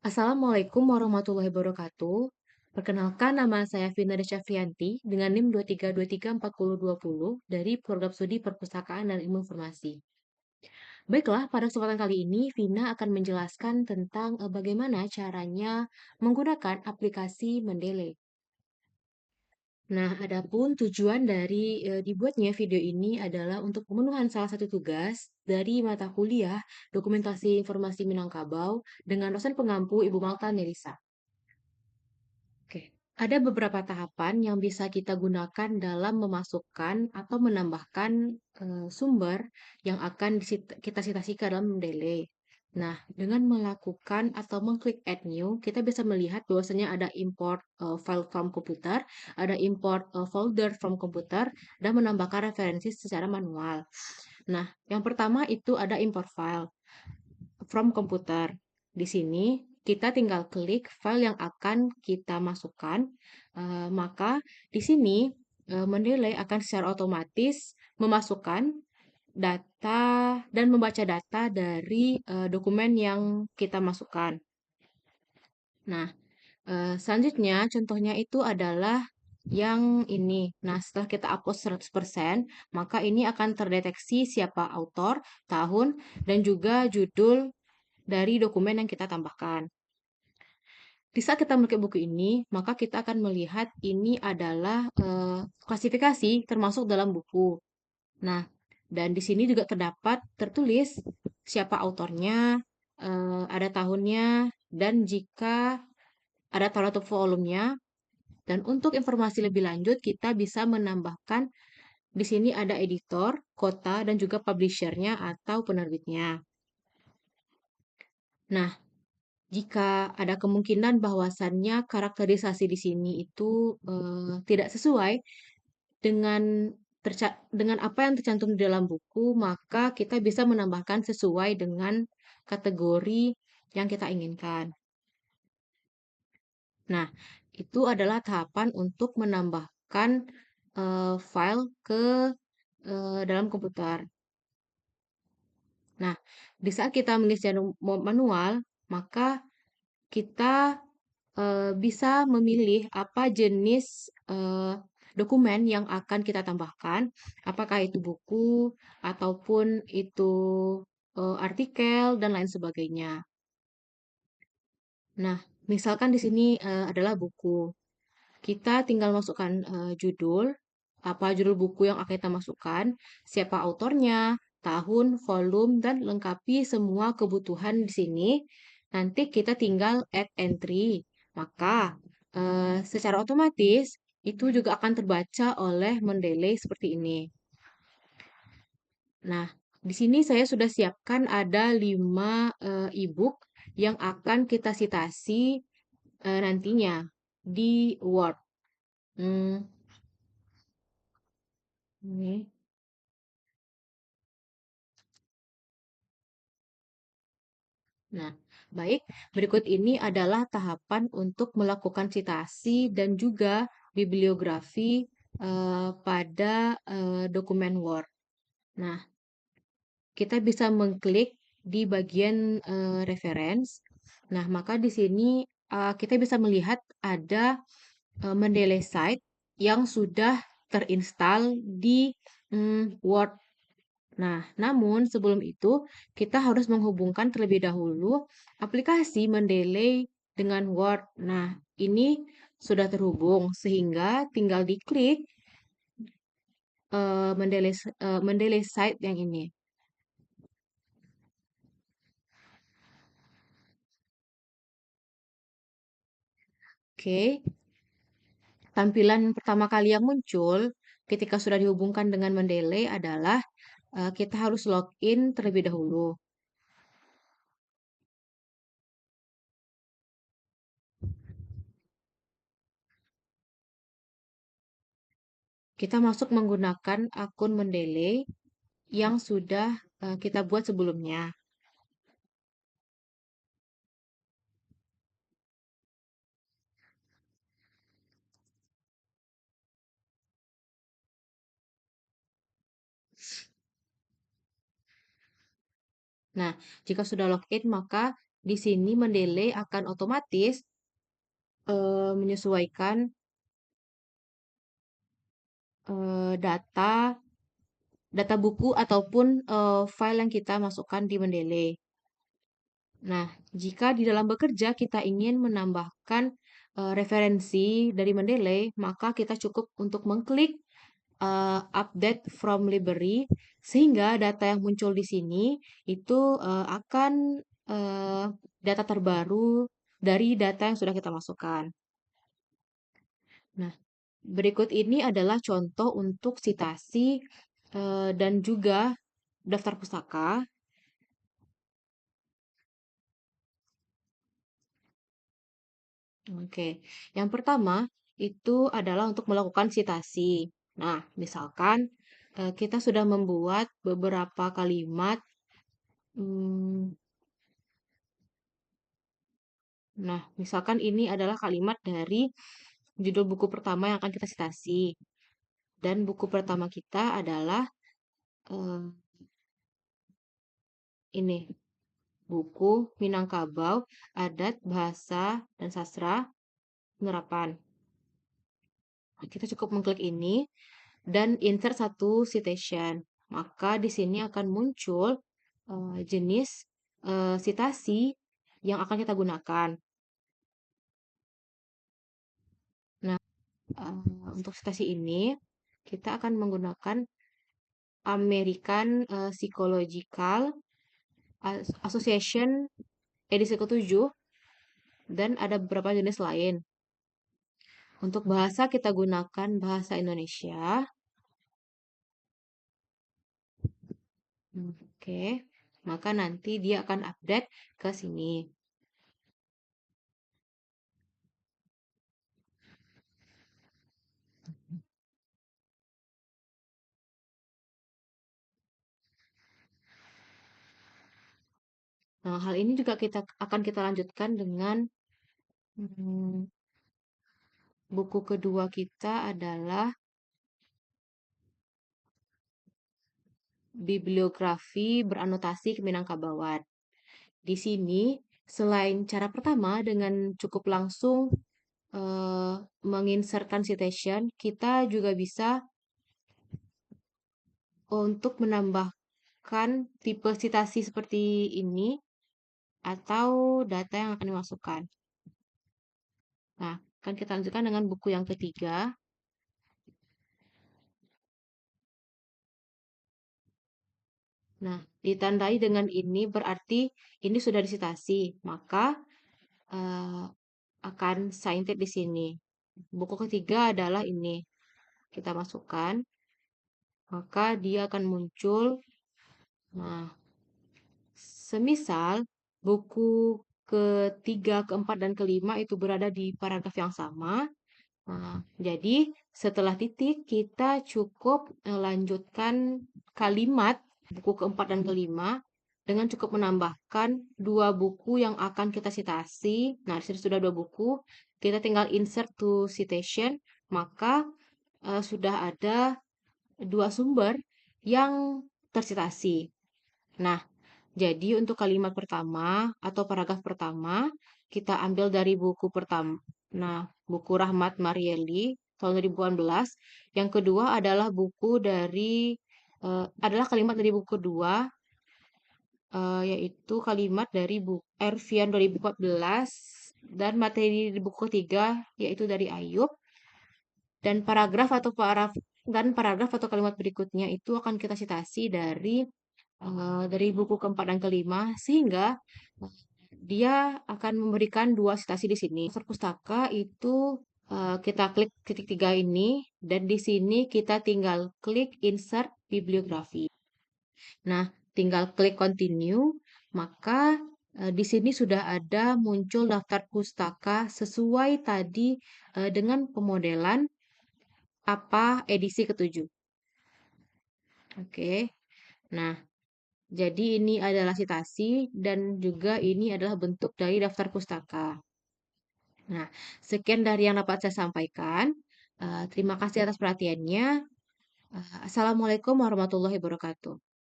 Assalamualaikum warahmatullahi wabarakatuh. Perkenalkan, nama saya Vina Desyafianti dengan NIM 23234020 dari Program Studi Perpustakaan dan Ilmu Informasi. Baiklah, pada kesempatan kali ini Vina akan menjelaskan tentang bagaimana caranya menggunakan aplikasi Mendeley. Nah, adapun tujuan dari dibuatnya video ini adalah untuk pemenuhan salah satu tugas dari mata kuliah Dokumentasi Informasi Minangkabau dengan dosen pengampu Ibu Malta Nerissa. Oke, ada beberapa tahapan yang bisa kita gunakan dalam memasukkan atau menambahkan sumber yang akan kita citasi ke dalam Mendeley. Nah, dengan melakukan atau mengklik Add New, kita bisa melihat bahwasanya ada import file from computer, ada import folder from computer, dan menambahkan referensi secara manual. Nah, yang pertama itu ada import file from computer. Di sini kita tinggal klik file yang akan kita masukkan, maka di sini Mendeley akan secara otomatis memasukkan data dan membaca data dari dokumen yang kita masukkan. Nah, selanjutnya contohnya itu adalah yang ini. Nah, setelah kita upload 100%, maka ini akan terdeteksi siapa autor, tahun, dan juga judul dari dokumen yang kita tambahkan. Di saat kita melihat buku ini, maka kita akan melihat ini adalah klasifikasi termasuk dalam buku. Nah, dan di sini juga tertulis siapa autornya, ada tahunnya, dan jika ada tahun atau volumenya. Dan untuk informasi lebih lanjut, kita bisa menambahkan di sini ada editor, kota, dan juga publishernya atau penerbitnya. Nah, jika ada kemungkinan bahwasannya karakterisasi di sini itu tidak sesuai dengan dengan apa yang tercantum di dalam buku, maka kita bisa menambahkan sesuai dengan kategori yang kita inginkan. Nah, itu adalah tahapan untuk menambahkan file ke dalam komputer. Nah, di saat kita mengisi manual, maka kita bisa memilih apa jenis dokumen yang akan kita tambahkan, apakah itu buku ataupun itu artikel dan lain sebagainya. Nah, misalkan di sini adalah buku. Kita tinggal masukkan judul, apa judul buku yang akan kita masukkan, siapa autornya, tahun, volume, dan lengkapi semua kebutuhan di sini. Nanti kita tinggal add entry. Maka secara otomatis itu juga akan terbaca oleh Mendeley seperti ini. Nah, di sini saya sudah siapkan ada 5 e-book yang akan kita citasi nantinya di Word. Hmm, ini. Nah, baik. Berikut ini adalah tahapan untuk melakukan citasi dan juga bibliografi pada dokumen Word. Nah, kita bisa mengklik di bagian reference. Nah, maka di sini kita bisa melihat ada Mendeley site yang sudah terinstal di Word. Nah, namun sebelum itu kita harus menghubungkan terlebih dahulu aplikasi Mendeley dengan Word. Nah, ini sudah terhubung sehingga tinggal diklik Mendeley site yang ini. Oke, tampilan pertama kali yang muncul ketika sudah dihubungkan dengan Mendeley adalah kita harus login terlebih dahulu. Kita masuk menggunakan akun Mendeley yang sudah kita buat sebelumnya. Nah, jika sudah login, maka di sini Mendeley akan otomatis menyesuaikan data data buku ataupun file yang kita masukkan di Mendeley. Nah, jika di dalam bekerja kita ingin menambahkan referensi dari Mendeley, maka kita cukup untuk mengklik update from library sehingga data yang muncul di sini itu akan eh, data terbaru dari data yang sudah kita masukkan. Nah, berikut ini adalah contoh untuk citasi dan juga daftar pustaka. Oke, yang pertama itu adalah untuk melakukan citasi. Nah, misalkan kita sudah membuat beberapa kalimat. hmm, Nah, misalkan ini adalah kalimat dari judul buku pertama yang akan kita citasi. Dan buku pertama kita adalah eh, ini, buku Minangkabau, Adat, Bahasa, dan Sastra Penerapan. Nah, kita cukup mengklik ini dan insert satu citation. Maka di sini akan muncul jenis citasi yang akan kita gunakan. Nah, untuk citasi ini kita akan menggunakan American Psychological Association edisi ke-7 dan ada beberapa jenis lain. Untuk bahasa kita gunakan bahasa Indonesia. Oke, maka nanti dia akan update ke sini. Nah, hal ini juga kita lanjutkan dengan hmm, buku kedua kita adalah bibliografi beranotasi Keminangkabauan. Di sini, selain cara pertama dengan cukup langsung menginsertkan citation, kita juga bisa untuk menambahkan tipe citasi seperti ini atau data yang akan dimasukkan. Nah, akan kita lanjutkan dengan buku yang ketiga. Nah, ditandai dengan ini berarti ini sudah disitasi, maka eh, akan cited di sini. Buku ketiga adalah ini. Kita masukkan, maka dia akan muncul. Nah, semisal buku ketiga, keempat, dan kelima itu berada di paragraf yang sama. Nah, jadi setelah titik kita cukup lanjutkan kalimat buku keempat dan kelima dengan cukup menambahkan dua buku yang akan kita citasi. Nah, di sini sudah dua buku. Kita tinggal insert to citation, maka sudah ada dua sumber yang tercitasi. Nah, jadi untuk kalimat pertama atau paragraf pertama, kita ambil dari buku pertama. Nah, buku Rahmat Marieli tahun 2018. Yang kedua adalah buku dari adalah kalimat dari buku kedua, yaitu kalimat dari buku Ervian 2014 dan materi di buku ketiga yaitu dari Ayub dan paragraf atau kalimat berikutnya itu akan kita citasi dari buku keempat dan kelima sehingga dia akan memberikan dua citasi di sini. Daftar pustaka itu kita klik titik tiga ini dan di sini kita tinggal klik insert bibliografi. Nah, tinggal klik continue, maka di sini sudah ada muncul daftar pustaka sesuai tadi dengan pemodelan apa edisi ke-7. Oke. Nah, jadi ini adalah citasi dan juga ini adalah bentuk dari daftar pustaka. Nah, sekian dari yang dapat saya sampaikan. Terima kasih atas perhatiannya. Assalamualaikum warahmatullahi wabarakatuh.